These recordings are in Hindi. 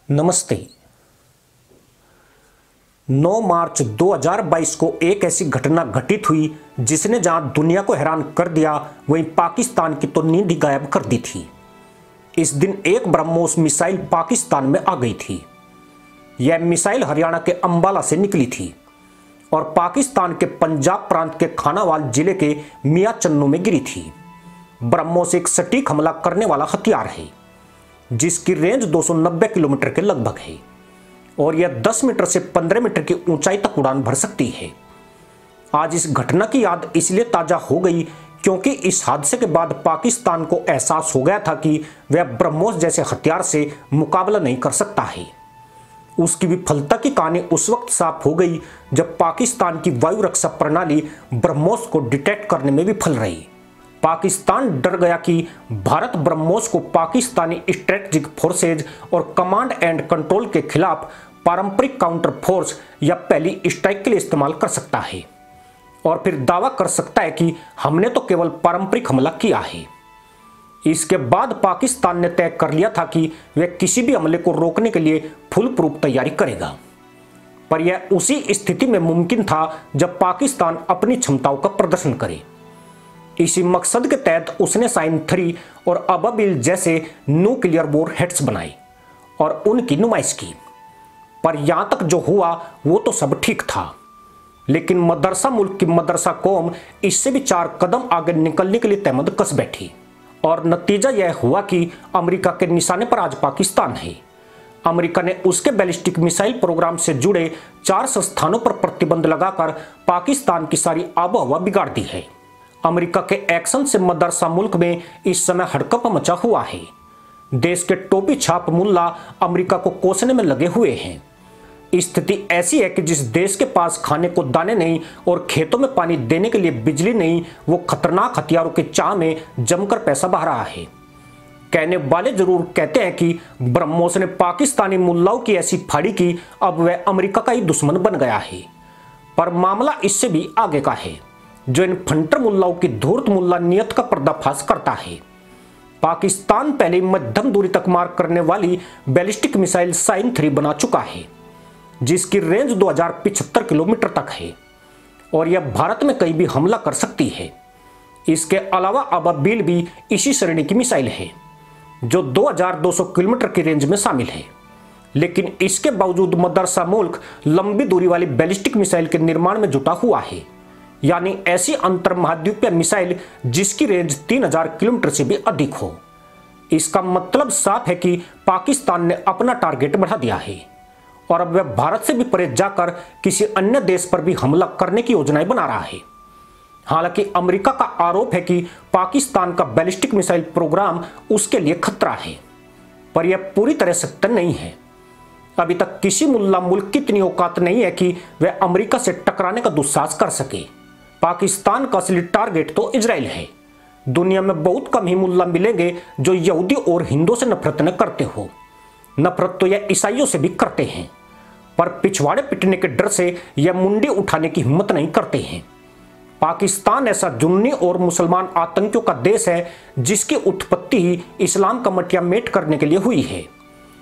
नमस्ते। 9 मार्च 2022 को एक ऐसी घटना घटित हुई जिसने जहां दुनिया को हैरान कर दिया, वहीं पाकिस्तान की तो नींद ही गायब कर दी थी। इस दिन एक ब्रह्मोस मिसाइल पाकिस्तान में आ गई थी। यह मिसाइल हरियाणा के अंबाला से निकली थी और पाकिस्तान के पंजाब प्रांत के खानावाल जिले के मियां चन्नू में गिरी थी। ब्रह्मोस एक सटीक हमला करने वाला हथियार है जिसकी रेंज 290 किलोमीटर के लगभग है और यह 10 मीटर से 15 मीटर की ऊंचाई तक उड़ान भर सकती है। आज इस घटना की याद इसलिए ताजा हो गई क्योंकि इस हादसे के बाद पाकिस्तान को एहसास हो गया था कि वह ब्रह्मोस जैसे हथियार से मुकाबला नहीं कर सकता है। उसकी विफलता की कहानी उस वक्त साफ हो गई जब पाकिस्तान की वायु रक्षा प्रणाली ब्रह्मोस को डिटेक्ट करने में विफल रही। पाकिस्तान डर गया कि भारत ब्रह्मोस को पाकिस्तानी स्ट्रेटेजिक फोर्सेज और कमांड एंड कंट्रोल के खिलाफ पारंपरिक काउंटर फोर्स या पहली स्ट्राइक के लिए इस्तेमाल कर सकता है और फिर दावा कर सकता है कि हमने तो केवल पारंपरिक हमला किया है। इसके बाद पाकिस्तान ने तय कर लिया था कि वह किसी भी हमले को रोकने के लिए फुल प्रूफ तैयारी करेगा, पर यह उसी स्थिति में मुमकिन था जब पाकिस्तान अपनी क्षमताओं का प्रदर्शन करे। इसी मकसद के तहत उसने साइन 3 और अबाबिल जैसे न्यूक्लियर वॉर हेड्स बनाए और उनकी नुमाइश की। पर यहां तक जो हुआ वो तो सब ठीक था, लेकिन मदरसा मुल्क की मदरसा कौम इससे भी 4 कदम आगे निकलने के लिए तहमद कस बैठी और नतीजा यह हुआ कि अमेरिका के निशाने पर आज पाकिस्तान है। अमेरिका ने उसके बैलिस्टिक मिसाइल प्रोग्राम से जुड़े 4 संस्थानों पर प्रतिबंध लगाकर पाकिस्तान की सारी आबोहवा बिगाड़ दी है। अमेरिका के एक्शन से मदरसा मुल्क में इस समय हड़कंप मचा हुआ है। देश के टोपी छाप मुल्ला अमेरिका को कोसने में लगे हुए हैं। स्थिति ऐसी है कि जिस देश के पास खाने को दाने नहीं और खेतों में पानी देने के लिए बिजली नहीं, वो खतरनाक हथियारों के चाह में जमकर पैसा बहा रहा है। कहने वाले जरूर कहते हैं कि ब्रह्मोस ने पाकिस्तानी मुल्लाओं की ऐसी फाड़ी की अब वह अमेरिका का ही दुश्मन बन गया है, पर मामला इससे भी आगे का है जो इन फंटर मुल्लाओं की धूर्त मुल्ला नियत का पर्दाफाश करता है। पाकिस्तान पहले मध्यम दूरी तक मार करने वाली बैलिस्टिक मिसाइल साइन 3 बना चुका है जिसकी रेंज 2075 किलोमीटर तक है और यह भारत में कहीं भी हमला कर सकती है। इसके अलावा अबाबिल भी इसी श्रेणी की मिसाइल है जो 2200 किलोमीटर की रेंज में शामिल है, लेकिन इसके बावजूद मदरसा मुल्क लंबी दूरी वाली बैलिस्टिक मिसाइल के निर्माण में जुटा हुआ है, यानी ऐसी अंतर महाद्वीपीय मिसाइल जिसकी रेंज 3000 किलोमीटर से भी अधिक हो। इसका मतलब साफ है कि पाकिस्तान ने अपना टारगेट बढ़ा दिया है और अब वह भारत से भी परे जाकर किसी अन्य देश पर भी हमला करने की योजनाएं बना रहा है। हालांकि अमेरिका का आरोप है कि पाकिस्तान का बैलिस्टिक मिसाइल प्रोग्राम उसके लिए खतरा है, पर यह पूरी तरह सत्य नहीं है। अभी तक किसी मुल्ला मुल्क की इतनी औकात नहीं है कि वह अमेरिका से टकराने का दुस्साहस कर सके। पाकिस्तान का असली टारगेट तो इजराइल है। दुनिया में बहुत कम ही मुल्ला मिलेंगे जो यहूदी और हिंदुओं से नफरत न करते हो। नफरत तो यह ईसाइयों से भी करते हैं, पर पिछवाड़े पिटने के डर से यह मुंडी उठाने की हिम्मत नहीं करते हैं। पाकिस्तान ऐसा जुन्नी और मुसलमान आतंकियों का देश है जिसकी उत्पत्ति ही इस्लाम का मटिया मेट करने के लिए हुई है।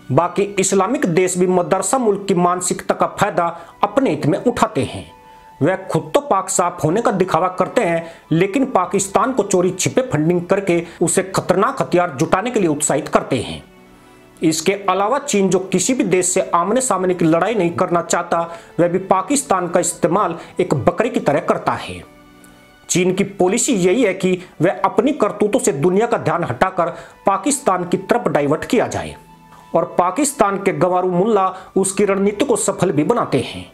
बाकी इस्लामिक देश भी मदरसा मुल्क की मानसिकता का फायदा अपने हित में उठाते हैं। वह खुद तो पाक साफ होने का दिखावा करते हैं, लेकिन पाकिस्तान को चोरी छिपे फंडिंग करके उसे खतरनाक हथियार जुटाने के लिए उत्साहित करते हैं। इसके अलावा चीन जो किसी भी देश से आमने सामने की लड़ाई नहीं करना चाहता, वह भी पाकिस्तान का इस्तेमाल एक बकरे की तरह करता है। चीन की पॉलिसी यही है कि वह अपनी करतूतों से दुनिया का ध्यान हटाकर पाकिस्तान की तरफ डाइवर्ट किया जाए और पाकिस्तान के गंवारू मुल्ला उसकी रणनीति को सफल भी बनाते हैं।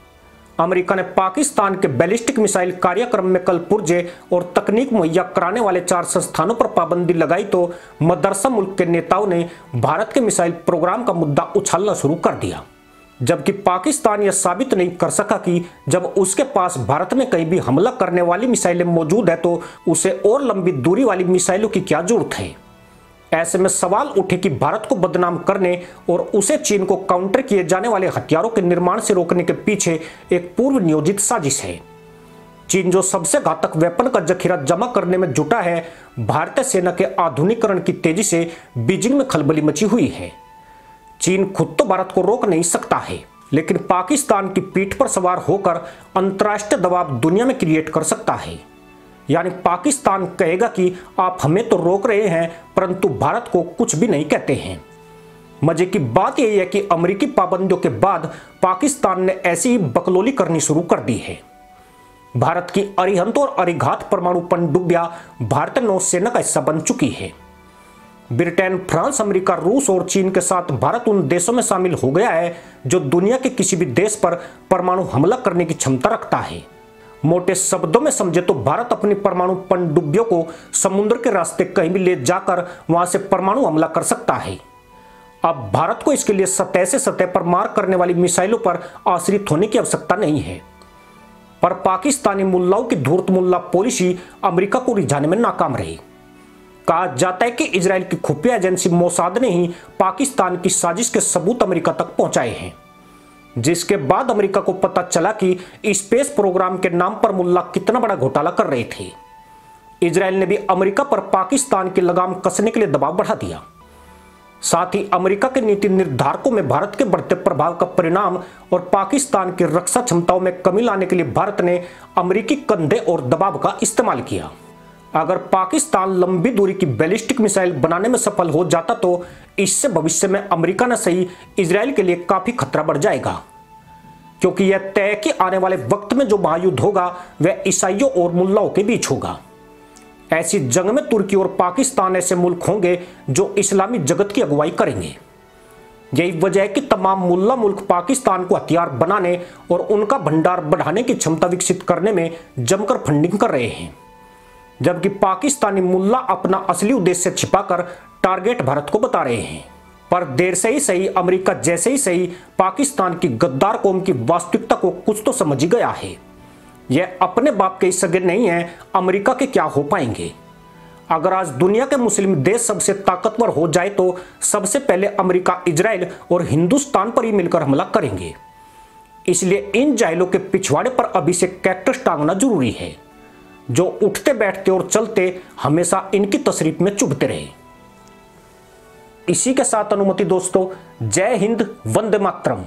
अमेरिका ने पाकिस्तान के बैलिस्टिक मिसाइल कार्यक्रम में कल पुर्जे और तकनीक मुहैया कराने वाले 4 संस्थानों पर पाबंदी लगाई तो मदरसा मुल्क के नेताओं ने भारत के मिसाइल प्रोग्राम का मुद्दा उछालना शुरू कर दिया, जबकि पाकिस्तान यह साबित नहीं कर सका कि जब उसके पास भारत में कहीं भी हमला करने वाली मिसाइलें मौजूद है तो उसे और लंबी दूरी वाली मिसाइलों की क्या जरूरत है। ऐसे में सवाल उठे कि भारत को बदनाम करने और उसे चीन को काउंटर किए जाने वाले हथियारों के निर्माण से रोकने के पीछे एक पूर्व नियोजित साजिश है। चीन जो सबसे घातक वेपन का जखीरा जमा करने में जुटा है, भारतीय सेना के आधुनिकीकरण की तेजी से बीजिंग में खलबली मची हुई है। चीन खुद तो भारत को रोक नहीं सकता है, लेकिन पाकिस्तान की पीठ पर सवार होकर अंतर्राष्ट्रीय दबाव दुनिया में क्रिएट कर सकता है। यानी पाकिस्तान कहेगा कि आप हमें तो रोक रहे हैं परंतु भारत को कुछ भी नहीं कहते हैं। मजे की बात यह है कि अमेरिकी पाबंदियों के बाद पाकिस्तान ने ऐसी ही बकलोली करनी शुरू कर दी है। भारत की अरिहंत और अरिघात परमाणु पनडुब्बियां भारतीय नौसेना का हिस्सा बन चुकी है। ब्रिटेन, फ्रांस, अमेरिका, रूस और चीन के साथ भारत उन देशों में शामिल हो गया है जो दुनिया के किसी भी देश पर परमाणु हमला करने की क्षमता रखता है। मोटे शब्दों में समझे तो भारत अपनी परमाणु पनडुब्बियों को समुद्र के रास्ते कहीं भी ले जाकर वहां से परमाणु हमला कर सकता है। अब भारत को इसके लिए सतह से सतह पर मार करने वाली मिसाइलों पर आश्रित होने की आवश्यकता नहीं है। पर पाकिस्तानी मुल्लाओं की धूर्त मुल्ला पॉलिसी अमेरिका को रिझाने में नाकाम रही। कहा जाता है कि इजराइल की खुफिया एजेंसी मोसाद ने ही पाकिस्तान की साजिश के सबूत अमेरिका तक पहुंचाए हैं, जिसके बाद अमेरिका को पता चला कि स्पेस प्रोग्राम के नाम पर मुल्ला कितना बड़ा घोटाला कर रहे थे। इजराइल ने भी अमेरिका पर पाकिस्तान की लगाम कसने के लिए दबाव बढ़ा दिया। साथ ही अमेरिका के नीति निर्धारकों में भारत के बढ़ते प्रभाव का परिणाम और पाकिस्तान की रक्षा क्षमताओं में कमी लाने के लिए भारत ने अमेरिकी कंधे और दबाव का इस्तेमाल किया। अगर पाकिस्तान लंबी दूरी की बैलिस्टिक मिसाइल बनाने में सफल हो जाता तो इससे भविष्य में अमेरिका न सही इजराइल के लिए काफी खतरा बढ़ जाएगा, क्योंकि यह तय कि आने वाले वक्त में जो महायुद्ध होगा वह ईसाइयों और मुल्लाओं के बीच होगा। ऐसी जंग में तुर्की और पाकिस्तान ऐसे मुल्क होंगे जो इस्लामी जगत की अगुवाई करेंगे। यही वजह है कि तमाम मुल्ला मुल्क पाकिस्तान को हथियार बनाने और उनका भंडार बढ़ाने की क्षमता विकसित करने में जमकर फंडिंग कर रहे हैं, जबकि पाकिस्तानी मुल्ला अपना असली उद्देश्य छिपाकर टारगेट भारत को बता रहे हैं। पर देर से ही सही, अमेरिका जैसे ही सही, पाकिस्तान की गद्दार कौम की वास्तविकता को कुछ तो समझ ही गया है। यह अपने बाप के सगे नहीं है, अमेरिका के क्या हो पाएंगे। अगर आज दुनिया के मुस्लिम देश सबसे ताकतवर हो जाए तो सबसे पहले अमेरिका, इजराइल और हिंदुस्तान पर ही मिलकर हमला करेंगे। इसलिए इन जाहिलों के पिछवाड़े पर अभी से कैक्टस टांगना जरूरी है, जो उठते बैठते और चलते हमेशा इनकी तशरीफ में चुभते रहे। इसी के साथ अनुमति दोस्तों, जय हिंद, वंदे मातरम।